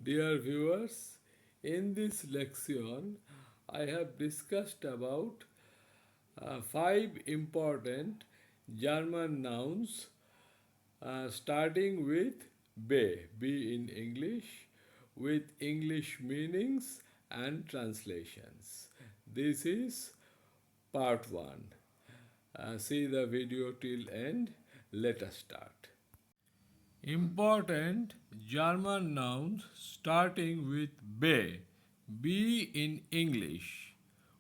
Dear viewers, in this lection, I have discussed about five important German nouns starting with B in English, with English meanings and translations. This is part 1. See the video till end. Let us start. Important German nouns starting with B in English,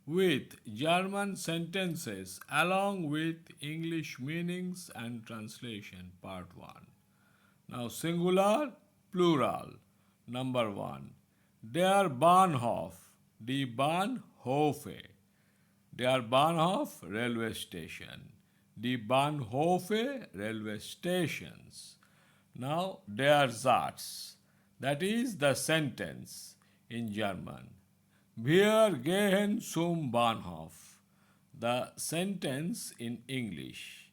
with German sentences along with English meanings and translation, part 1. Now, singular, plural. Number 1. Der Bahnhof, die Bahnhofe. Der Bahnhof, railway station. Die Bahnhofe, railway stations. Now, der Satz, that is the sentence in German. Wir gehen zum Bahnhof, the sentence in English.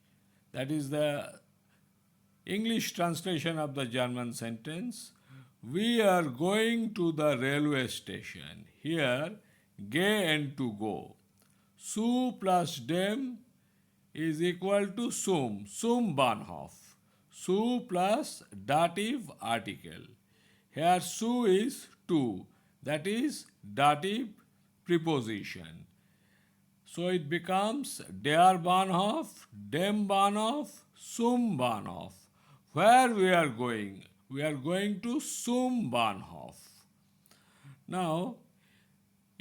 That is the English translation of the German sentence. We are going to the railway station. Here, gehen to go. Zu plus dem is equal to zum Bahnhof. Zu plus dative article. Here zu is to, that is dative preposition. So it becomes der Bahnhof, dem Bahnhof, zum Bahnhof. Where we are going? We are going to zum Bahnhof. Now,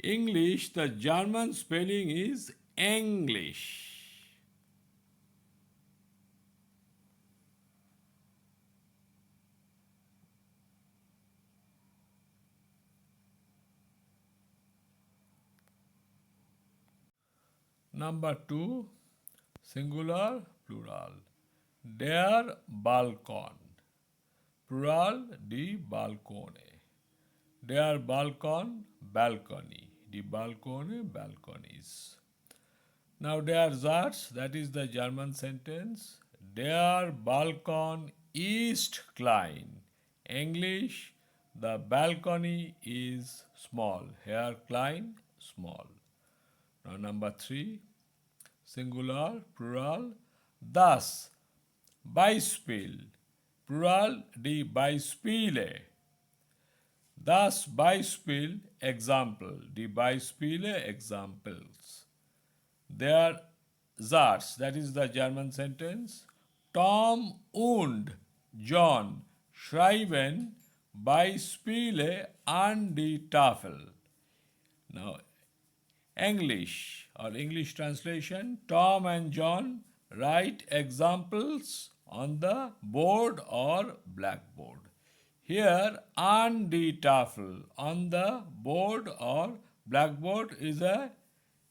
English, the German spelling is English. Number 2, singular, plural. Der Balkon. Plural, die Balkone. Der Balkon, balcony. Die Balkone, balconies. Now, der Satz, that is the German sentence. Der Balkon ist klein. English, the balcony is small. Here, klein, small. Now, number 3, singular, plural. Das Beispiel. Plural, die Beispiele. Das Beispiel, example. Die Beispiele, examples. Der Satz, that is the German sentence. Tom und John schreiben Beispiele an die Tafel. Now, English or English translation, Tom and John write examples on the board or blackboard. Here, an die Tafel, on the board or blackboard, is a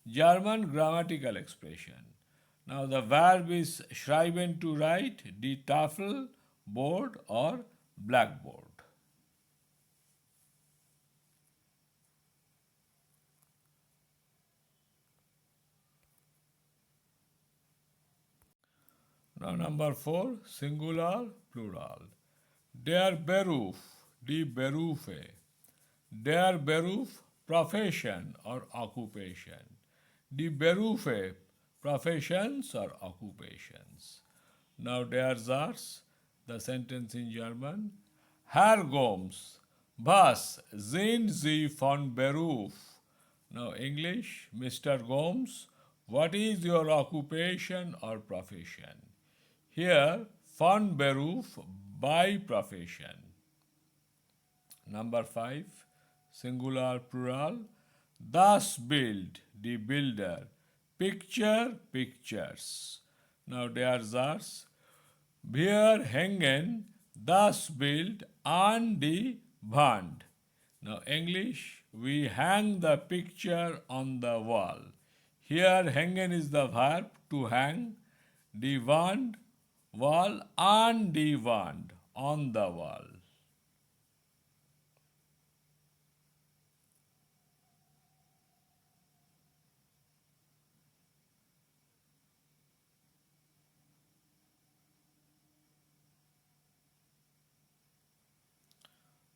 German grammatical expression. Now, the verb is schreiben, to write, die Tafel, board or blackboard. Now, number 4, singular, plural. Der Beruf, die Berufe. Der Beruf, profession or occupation. Die Berufe, professions or occupations. Now, der Satz, the sentence in German. Herr Gomes, was sind Sie von Beruf? Now, English, Mr. Gomes, what is your occupation or profession? Here, von Beruf, by profession. Number 5, singular, plural. Das Bild, die Bilder. Picture, pictures. Now, der Satz. Wir hängen das Bild an die Wand. Now, English, we hang the picture on the wall. Here, hängen is the verb to hang. Die Wand, wall, an die Wand, on the wall.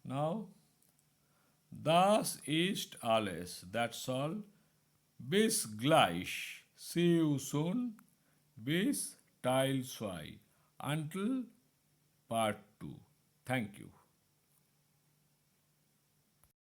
Now, Das ist alles. That's all. Bis gleich. See you soon. Bis Teil 2. Until Part 2. Thank you.